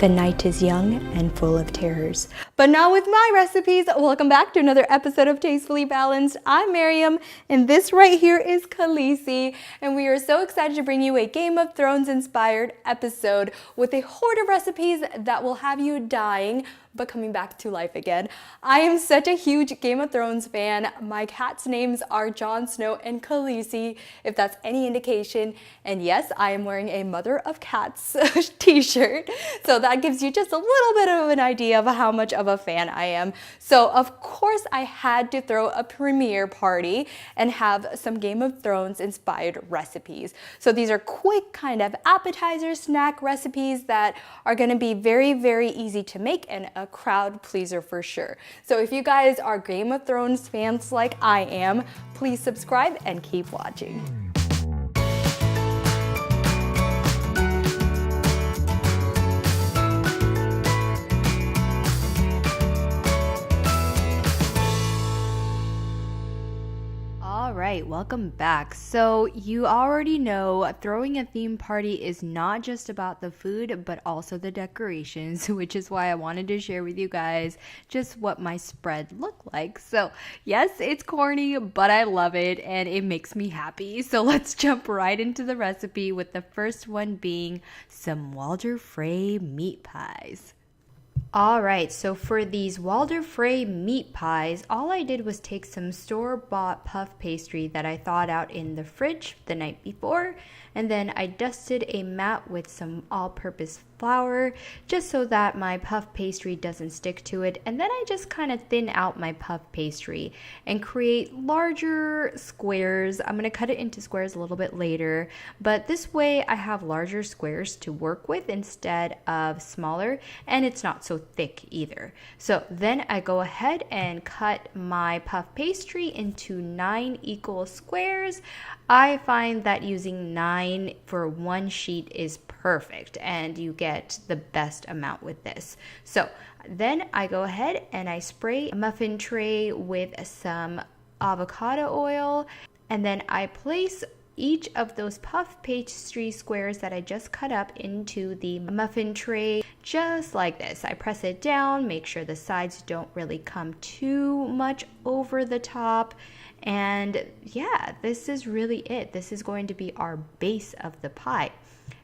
The night is young and full of terrors. But not with my recipes. Welcome back to another episode of Tastefully Balanced. I'm Miriam, and this right here is Khaleesi, and we are so excited to bring you a Game of Thrones inspired episode with a horde of recipes that will have you dying but coming back to life again. I am such a huge Game of Thrones fan. My cats' names are Jon Snow and Khaleesi, if that's any indication. And yes, I am wearing a Mother of Cats t-shirt. So that gives you just a little bit of an idea of how much of a fan I am. So of course I had to throw a premiere party and have some Game of Thrones inspired recipes. So these are quick kind of appetizer snack recipes that are gonna be very, very easy to make and a crowd pleaser for sure. So if you guys are Game of Thrones fans like I am, please subscribe and keep watching. Alright, welcome back. So you already know throwing a theme party is not just about the food, but also the decorations, which is why I wanted to share with you guys just what my spread looked like. So yes, it's corny, but I love it and it makes me happy. So let's jump right into the recipe with the first one being some Walder Frey meat pies. Alright, so for these Walder Frey meat pies, all I did was take some store-bought puff pastry that I thawed out in the fridge the night before, and then I dusted a mat with some all-purpose flour just so that my puff pastry doesn't stick to it, and then I just kind of thin out my puff pastry and create larger squares. I'm going to cut it into squares a little bit later, but this way I have larger squares to work with instead of smaller, and it's not so thick either. So then I go ahead and cut my puff pastry into 9 equal squares. I find that using 9 for one sheet is perfect and you get the best amount with this. So then I go ahead and I spray a muffin tray with some avocado oil, and then I place each of those puff pastry squares that I just cut up into the muffin tray just like this. I press it down, make sure the sides don't really come too much over the top. And yeah, this is really it. This is going to be our base of the pie.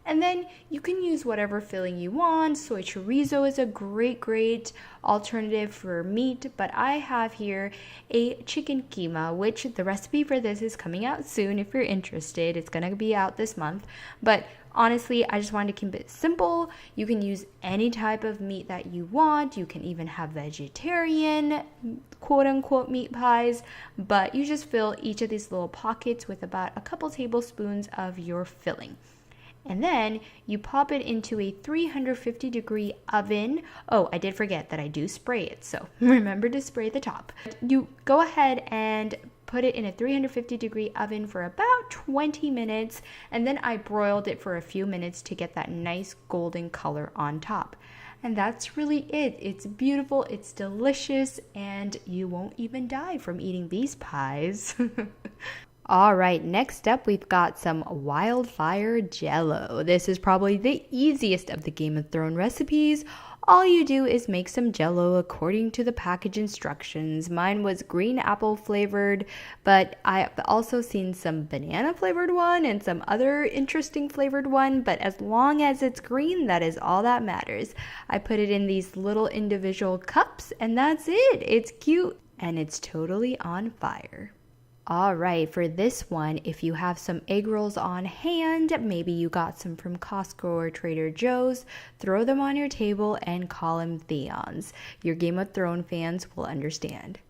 And then you can use whatever filling you want. Soy chorizo is a great alternative for meat, but I have here a chicken keema, which the recipe for this is coming out soon if you're interested. It's gonna be out this month, but honestly, I just wanted to keep it simple. You can use any type of meat that you want. You can even have vegetarian, quote-unquote, meat pies, but you just fill each of these little pockets with about a couple tablespoons of your filling. And then you pop it into a 350-degree oven. Oh, I did forget that I do spray it, so remember to spray the top. You go ahead and put it in a 350-degree oven for about 20 minutes, and then I broiled it for a few minutes to get that nice golden color on top. And that's really it. It's beautiful, it's delicious, and you won't even die from eating these pies. Alright, next up we've got some wildfire jello. This is probably the easiest of the Game of Thrones recipes. All you do is make some jello according to the package instructions. Mine was green apple flavored, but I've also seen some banana flavored one and some other interesting flavored one, but as long as it's green, that is all that matters. I put it in these little individual cups and that's it. It's cute and it's totally on fire. Alright, for this one, if you have some egg rolls on hand, maybe you got some from Costco or Trader Joe's, throw them on your table and call them Theons. Your Game of Thrones fans will understand.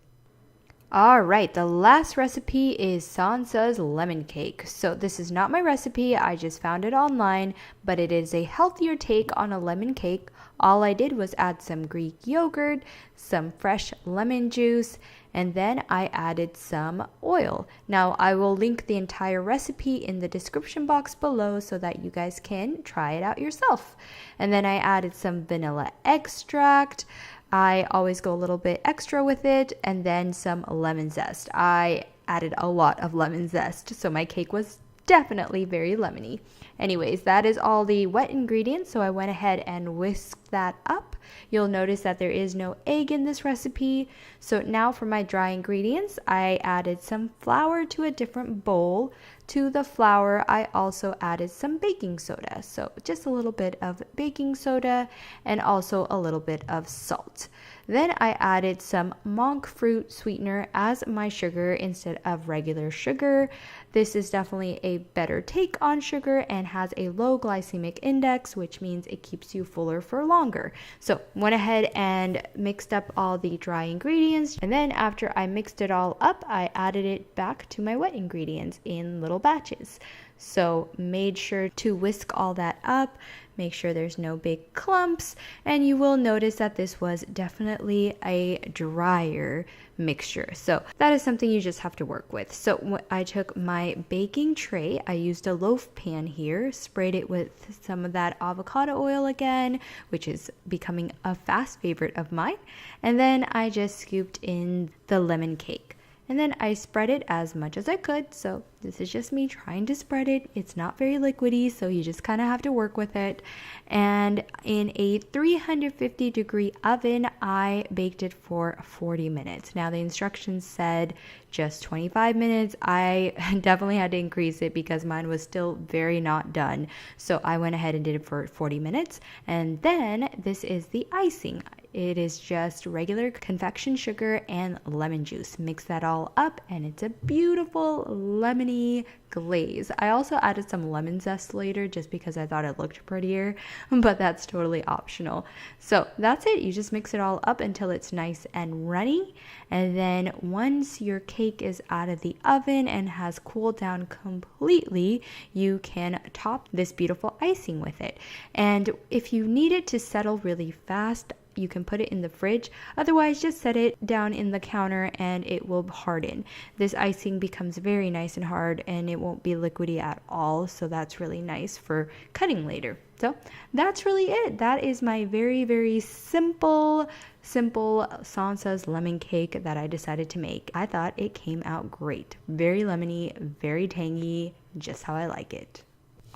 Alright, the last recipe is Sansa's lemon cake. So this is not my recipe, I just found it online, but it is a healthier take on a lemon cake. All I did was add some Greek yogurt, some fresh lemon juice, and then I added some oil. Now I will link the entire recipe in the description box below so that you guys can try it out yourself. And then I added some vanilla extract. I always go a little bit extra with it, and then some lemon zest. I added a lot of lemon zest, so my cake was definitely very lemony. Anyways, that is all the wet ingredients, so I went ahead and whisked that up. You'll notice that there is no egg in this recipe. So now for my dry ingredients, I added some flour to a different bowl. To the flour, I also added some baking soda. So just a little bit of baking soda and also a little bit of salt. Then I added some monk fruit sweetener as my sugar instead of regular sugar. This is definitely a better take on sugar and has a low glycemic index, which means it keeps you fuller for longer. So went ahead and mixed up all the dry ingredients, and then after I mixed it all up, I added it back to my wet ingredients in little batches. So made sure to whisk all that up, make sure there's no big clumps, and you will notice that this was definitely a drier mixture. So that is something you just have to work with. So I took my baking tray, I used a loaf pan here, sprayed it with some of that avocado oil again, which is becoming a fast favorite of mine, and then I just scooped in the lemon cake. And then I spread it as much as I could. So this is just me trying to spread it. It's not very liquidy, so you just kind of have to work with it. And in a 350-degree oven, I baked it for 40 minutes. Now the instructions said just 25 minutes. I definitely had to increase it because mine was still very not done. So I went ahead and did it for 40 minutes. And then this is the icing. It is just regular confection sugar and lemon juice. Mix that all up and it's a beautiful lemony glaze. I also added some lemon zest later just because I thought it looked prettier, but that's totally optional. So that's it. You just mix it all up until it's nice and runny. And then once your cake is out of the oven and has cooled down completely, you can top this beautiful icing with it. And if you need it to settle really fast, you can put it in the fridge. Otherwise, just set it down in the counter and it will harden. This icing becomes very nice and hard and it won't be liquidy at all. So that's really nice for cutting later. So that's really it. That is my very, very simple Sansa's lemon cake that I decided to make. I thought it came out great. Very lemony, very tangy, just how I like it.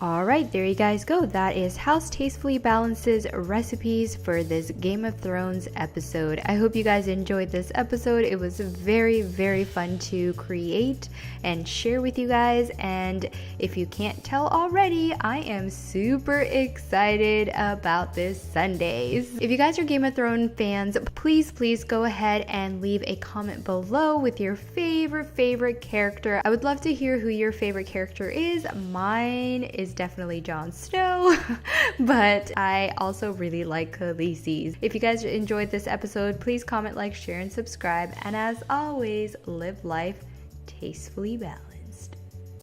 Alright, there you guys go. That is House Tastefully Balance's recipes for this Game of Thrones episode. I hope you guys enjoyed this episode. It was very, very fun to create and share with you guys. And if you can't tell already, I am super excited about this Sundays. If you guys are Game of Thrones fans, please go ahead and leave a comment below with your favorite character. I would love to hear who your favorite character is. Mine is definitely Jon Snow, but I also really like Khaleesi's. If you guys enjoyed this episode, please comment, like, share, and subscribe. And as always, live life tastefully balanced.